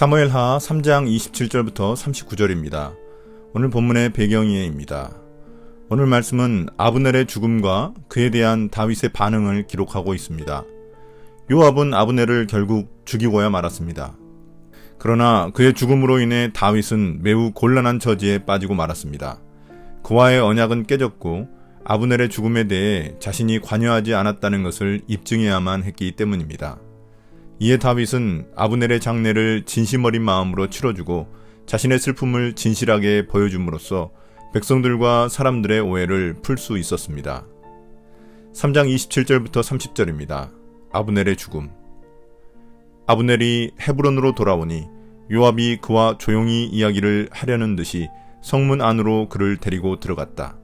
사무엘하 3장 27절부터 39절입니다. 오늘 본문의 배경이에입니다. 오늘 말씀은 아브넬의 죽음과 그에 대한 다윗의 반응을 기록하고 있습니다. 요압은 아브넬을 결국 죽이고야 말았습니다. 그러나 그의 죽음으로 인해 다윗은 매우 곤란한 처지에 빠지고 말았습니다. 그와의 언약은 깨졌고 아브넬의 죽음에 대해 자신이 관여하지 않았다는 것을 입증해야만 했기 때문입니다. 이에 다윗은 아브넬의 장례를 진심 어린 마음으로 치러주고 자신의 슬픔을 진실하게 보여줌으로써 백성들과 사람들의 오해를 풀 수 있었습니다. 3장 27절부터 30절입니다. 아브넬의 죽음. 아브넬이 헤브론으로 돌아오니 요압이 그와 조용히 이야기를 하려는 듯이 성문 안으로 그를 데리고 들어갔다.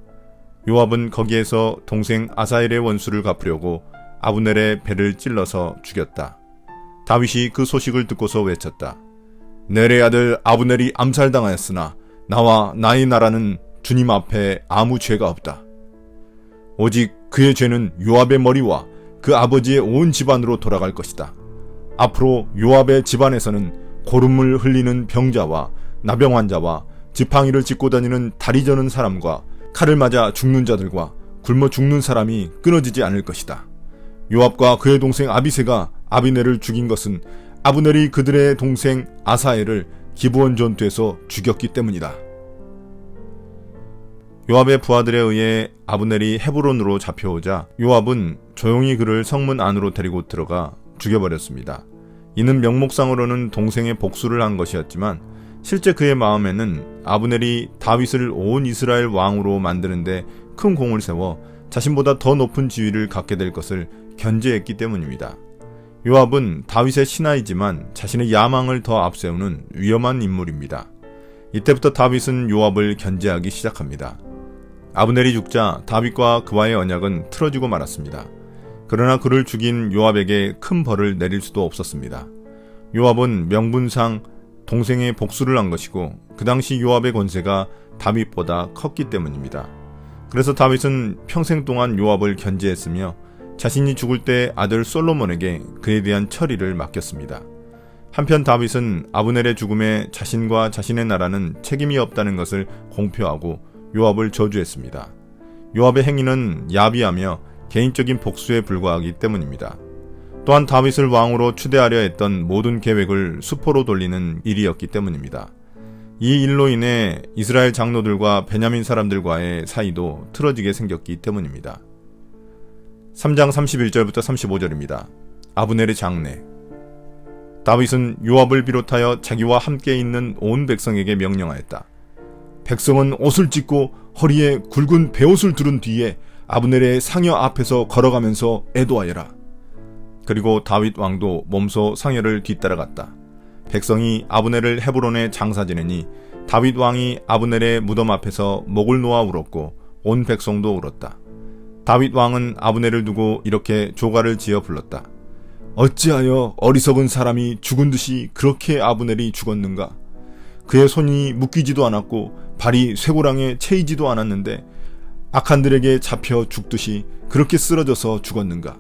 요압은 거기에서 동생 아사엘의 원수를 갚으려고 아브넬의 배를 찔러서 죽였다. 다윗이 그 소식을 듣고서 외쳤다. 넬의 아들 아브넬이 암살당하였으나 나와 나의 나라는 주님 앞에 아무 죄가 없다. 오직 그의 죄는 요압의 머리와 그 아버지의 온 집안으로 돌아갈 것이다. 앞으로 요압의 집안에서는 고름을 흘리는 병자와 나병 환자와 지팡이를 짚고 다니는 다리 저는 사람과 칼을 맞아 죽는 자들과 굶어 죽는 사람이 끊어지지 않을 것이다. 요압과 그의 동생 아비새가 아비넬을 죽인 것은 아브넬이 그들의 동생 아사엘을 기브온 전투에서 죽였기 때문이다. 요압의 부하들에 의해 아브넬이 헤브론으로 잡혀오자 요압은 조용히 그를 성문 안으로 데리고 들어가 죽여버렸습니다. 이는 명목상으로는 동생의 복수를 한 것이었지만 실제 그의 마음에는 아브넬이 다윗을 온 이스라엘 왕으로 만드는데 큰 공을 세워 자신보다 더 높은 지위를 갖게 될 것을 견제했기 때문입니다. 요압은 다윗의 신하이지만 자신의 야망을 더 앞세우는 위험한 인물입니다. 이때부터 다윗은 요압을 견제하기 시작합니다. 아브넬이 죽자 다윗과 그와의 언약은 틀어지고 말았습니다. 그러나 그를 죽인 요압에게 큰 벌을 내릴 수도 없었습니다. 요압은 명분상 동생의 복수를 한 것이고 그 당시 요압의 권세가 다윗보다 컸기 때문입니다. 그래서 다윗은 평생 동안 요압을 견제했으며 자신이 죽을 때 아들 솔로몬에게 그에 대한 처리를 맡겼습니다. 한편 다윗은 아브넬의 죽음에 자신과 자신의 나라는 책임이 없다는 것을 공표하고 요압을 저주했습니다. 요압의 행위는 야비하며 개인적인 복수에 불과하기 때문입니다. 또한 다윗을 왕으로 추대하려 했던 모든 계획을 수포로 돌리는 일이었기 때문입니다. 이 일로 인해 이스라엘 장로들과 베냐민 사람들과의 사이도 틀어지게 생겼기 때문입니다. 3장 31절부터 35절입니다. 아브넬의 장례. 다윗은 요압을 비롯하여 자기와 함께 있는 온 백성에게 명령하였다. 백성은 옷을 찢고 허리에 굵은 베옷을 두른 뒤에 아브넬의 상여 앞에서 걸어가면서 애도하여라. 그리고 다윗 왕도 몸소 상여를 뒤따라갔다. 백성이 아브넬을 헤브론에 장사 지내니 다윗 왕이 아브넬의 무덤 앞에서 목을 놓아 울었고 온 백성도 울었다. 다윗 왕은 아브넬을 두고 이렇게 조가를 지어 불렀다. 어찌하여 어리석은 사람이 죽은 듯이 그렇게 아브넬이 죽었는가? 그의 손이 묶이지도 않았고 발이 쇠고랑에 채이지도 않았는데 악한들에게 잡혀 죽듯이 그렇게 쓰러져서 죽었는가?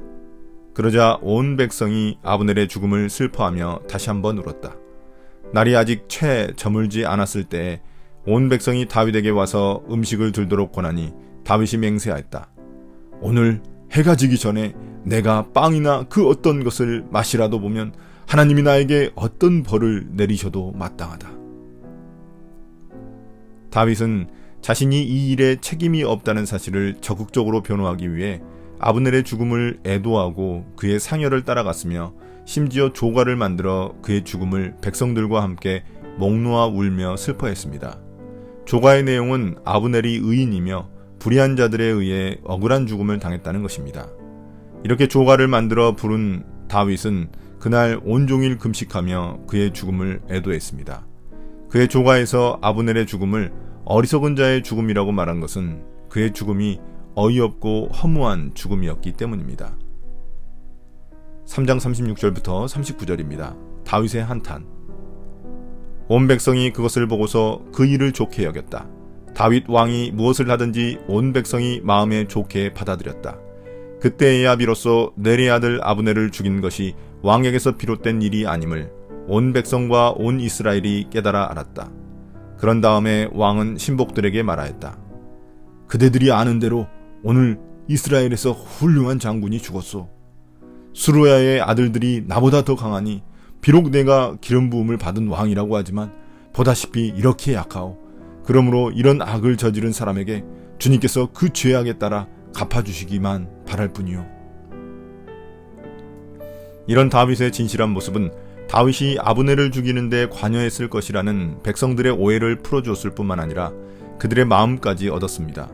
그러자 온 백성이 아브넬의 죽음을 슬퍼하며 다시 한번 울었다. 날이 아직 채 저물지 않았을 때에 온 백성이 다윗에게 와서 음식을 들도록 권하니 다윗이 맹세하였다. 오늘 해가 지기 전에 내가 빵이나 그 어떤 것을 맛이라도 보면 하나님이 나에게 어떤 벌을 내리셔도 마땅하다. 다윗은 자신이 이 일에 책임이 없다는 사실을 적극적으로 변호하기 위해 아브넬의 죽음을 애도하고 그의 상여를 따라갔으며 심지어 조가를 만들어 그의 죽음을 백성들과 함께 목 놓아 울며 슬퍼했습니다. 조가의 내용은 아브넬이 의인이며 불의한 자들에 의해 억울한 죽음을 당했다는 것입니다. 이렇게 조가를 만들어 부른 다윗은 그날 온종일 금식하며 그의 죽음을 애도했습니다. 그의 조가에서 아브넬의 죽음을 어리석은 자의 죽음이라고 말한 것은 그의 죽음이 어이없고 허무한 죽음이었기 때문입니다. 3장 36절부터 39절입니다. 다윗의 한탄. 온 백성이 그것을 보고서 그 일을 좋게 여겼다. 다윗 왕이 무엇을 하든지 온 백성이 마음에 좋게 받아들였다. 그때에야 비로소 넬의 아들 아브넬을 죽인 것이 왕에게서 비롯된 일이 아님을 온 백성과 온 이스라엘이 깨달아 알았다. 그런 다음에 왕은 신복들에게 말하였다. 그대들이 아는 대로 오늘 이스라엘에서 훌륭한 장군이 죽었소. 수루야의 아들들이 나보다 더 강하니 비록 내가 기름 부음을 받은 왕이라고 하지만 보다시피 이렇게 약하오. 그러므로 이런 악을 저지른 사람에게 주님께서 그 죄악에 따라 갚아주시기만 바랄 뿐이요. 이런 다윗의 진실한 모습은 다윗이 아브넬을 죽이는데 관여했을 것이라는 백성들의 오해를 풀어주었을 뿐만 아니라 그들의 마음까지 얻었습니다.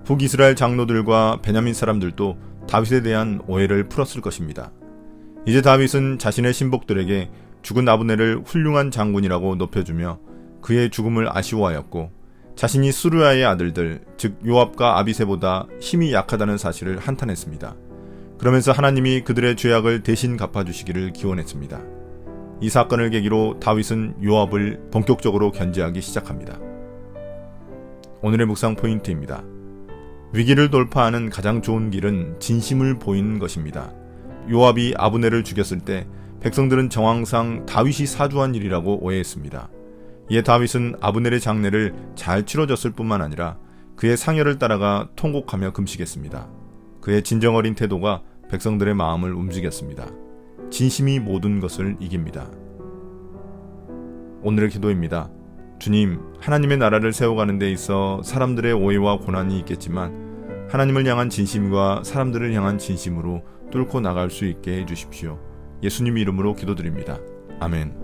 북이스라엘 장로들과 베냐민 사람들도 다윗에 대한 오해를 풀었을 것입니다. 이제 다윗은 자신의 신복들에게 죽은 아브넬을 훌륭한 장군이라고 높여주며 그의 죽음을 아쉬워하였고 자신이 수르야의 아들들, 즉 요압과 아비새보다 힘이 약하다는 사실을 한탄했습니다. 그러면서 하나님이 그들의 죄악을 대신 갚아주시기를 기원했습니다. 이 사건을 계기로 다윗은 요압을 본격적으로 견제하기 시작합니다. 오늘의 묵상 포인트입니다. 위기를 돌파하는 가장 좋은 길은 진심을 보이는 것입니다. 요압이 아브넬을 죽였을 때 백성들은 정황상 다윗이 사주한 일이라고 오해했습니다. 이에 다윗은 아브넬의 장례를 잘 치러줬을 뿐만 아니라 그의 상여를 따라가 통곡하며 금식했습니다. 그의 진정 어린 태도가 백성들의 마음을 움직였습니다. 진심이 모든 것을 이깁니다. 오늘의 기도입니다. 주님, 하나님의 나라를 세워가는 데 있어 사람들의 오해와 고난이 있겠지만 하나님을 향한 진심과 사람들을 향한 진심으로 뚫고 나갈 수 있게 해주십시오. 예수님 이름으로 기도드립니다. 아멘.